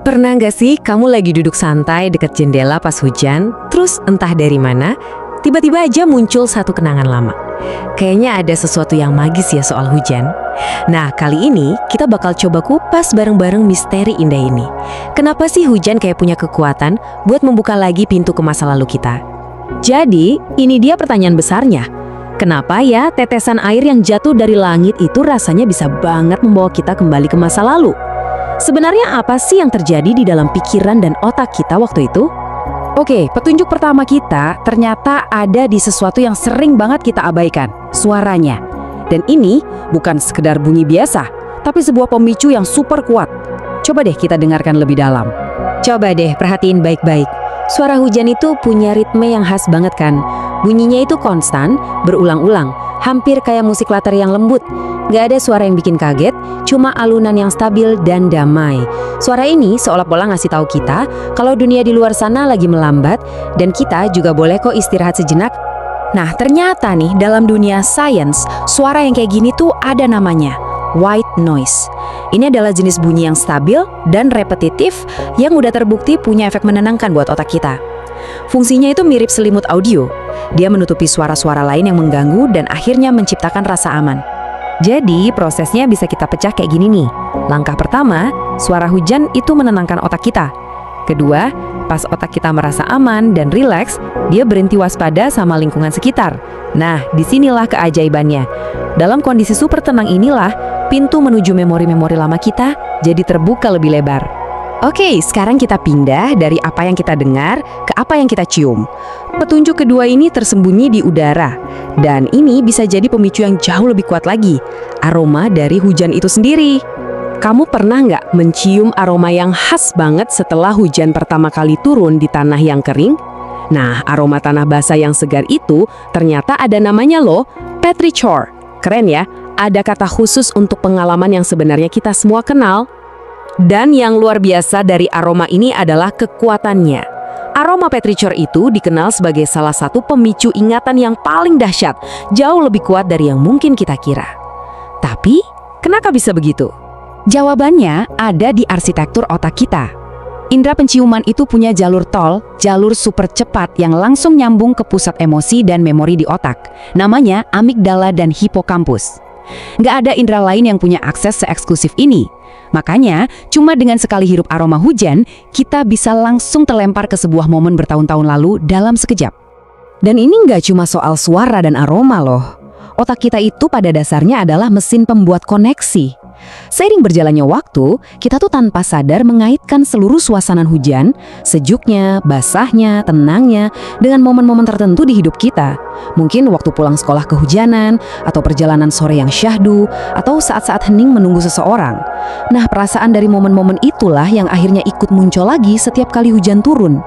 Pernah nggak sih kamu lagi duduk santai dekat jendela pas hujan, terus entah dari mana, tiba-tiba aja muncul satu kenangan lama. Kayaknya ada sesuatu yang magis ya soal hujan. Nah, kali ini kita bakal coba kupas bareng-bareng misteri indah ini. Kenapa sih hujan kayak punya kekuatan buat membuka lagi pintu ke masa lalu kita? Jadi, ini dia pertanyaan besarnya. Kenapa ya tetesan air yang jatuh dari langit itu rasanya bisa banget membawa kita kembali ke masa lalu? Sebenarnya apa sih yang terjadi di dalam pikiran dan otak kita waktu itu? Oke, petunjuk pertama kita ternyata ada di sesuatu yang sering banget kita abaikan, suaranya. Dan ini bukan sekedar bunyi biasa, tapi sebuah pemicu yang super kuat. Coba deh kita dengarkan lebih dalam. Coba deh perhatiin baik-baik. Suara hujan itu punya ritme yang khas banget kan? Bunyinya itu konstan, berulang-ulang, hampir kayak musik latar yang lembut. Gak ada suara yang bikin kaget, cuma alunan yang stabil dan damai. Suara ini seolah-olah ngasih tahu kita kalau dunia di luar sana lagi melambat dan kita juga boleh kok istirahat sejenak. Nah, ternyata nih dalam dunia sains, suara yang kayak gini tuh ada namanya white noise. Ini adalah jenis bunyi yang stabil dan repetitif yang udah terbukti punya efek menenangkan buat otak kita. Fungsinya itu mirip selimut audio. Dia menutupi suara-suara lain yang mengganggu dan akhirnya menciptakan rasa aman. Jadi prosesnya bisa kita pecah kayak gini nih. Langkah pertama, suara hujan itu menenangkan otak kita. Kedua, pas otak kita merasa aman dan rileks, dia berhenti waspada sama lingkungan sekitar. Nah, disinilah keajaibannya. Dalam kondisi super tenang inilah, pintu menuju memori-memori lama kita jadi terbuka lebih lebar. Oke, sekarang kita pindah dari apa yang kita dengar ke apa yang kita cium. Petunjuk kedua ini tersembunyi di udara. Dan ini bisa jadi pemicu yang jauh lebih kuat lagi. Aroma dari hujan itu sendiri. Kamu pernah nggak mencium aroma yang khas banget setelah hujan pertama kali turun di tanah yang kering? Nah, aroma tanah basah yang segar itu ternyata ada namanya loh, petrichor. Keren ya, ada kata khusus untuk pengalaman yang sebenarnya kita semua kenal. Dan yang luar biasa dari aroma ini adalah kekuatannya. Aroma petrichor itu dikenal sebagai salah satu pemicu ingatan yang paling dahsyat, jauh lebih kuat dari yang mungkin kita kira. Tapi, kenapa bisa begitu? Jawabannya ada di arsitektur otak kita. Indra penciuman itu punya jalur tol, jalur super cepat yang langsung nyambung ke pusat emosi dan memori di otak. Namanya amigdala dan hipokampus. Nggak ada indera lain yang punya akses seeksklusif ini. Makanya, cuma dengan sekali hirup aroma hujan, kita bisa langsung terlempar ke sebuah momen bertahun-tahun lalu dalam sekejap. Dan ini nggak cuma soal suara dan aroma loh. Otak kita itu pada dasarnya adalah mesin pembuat koneksi. Seiring berjalannya waktu, kita tuh tanpa sadar mengaitkan seluruh suasana hujan, sejuknya, basahnya, tenangnya, dengan momen-momen tertentu di hidup kita. Mungkin waktu pulang sekolah kehujanan, atau perjalanan sore yang syahdu, atau saat-saat hening menunggu seseorang. Nah, perasaan dari momen-momen itulah yang akhirnya ikut muncul lagi setiap kali hujan turun.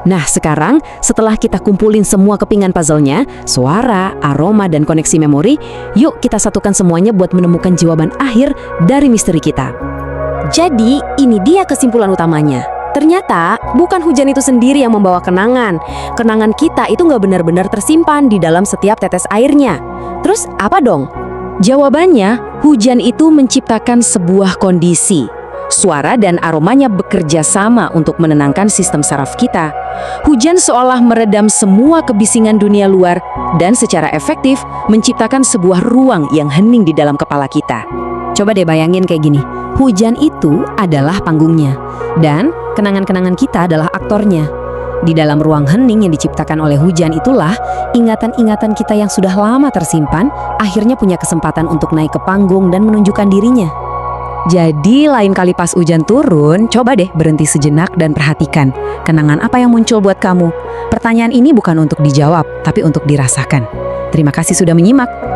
Nah, sekarang setelah kita kumpulin semua kepingan puzzle-nya, suara, aroma, dan koneksi memori, yuk kita satukan semuanya buat menemukan jawaban akhir dari misteri kita. Jadi, ini dia kesimpulan utamanya. Ternyata, bukan hujan itu sendiri yang membawa kenangan. Kenangan kita itu nggak benar-benar tersimpan di dalam setiap tetes airnya. Terus, apa dong? Jawabannya, hujan itu menciptakan sebuah kondisi. Suara dan aromanya bekerja sama untuk menenangkan sistem saraf kita. Hujan seolah meredam semua kebisingan dunia luar dan secara efektif menciptakan sebuah ruang yang hening di dalam kepala kita. Coba deh bayangin kayak gini. Hujan itu adalah panggungnya dan kenangan-kenangan kita adalah aktornya. Di dalam ruang hening yang diciptakan oleh hujan itulah ingatan-ingatan kita yang sudah lama tersimpan akhirnya punya kesempatan untuk naik ke panggung dan menunjukkan dirinya. Jadi lain kali pas hujan turun, coba deh berhenti sejenak dan perhatikan kenangan apa yang muncul buat kamu. Pertanyaan ini bukan untuk dijawab, tapi untuk dirasakan. Terima kasih sudah menyimak.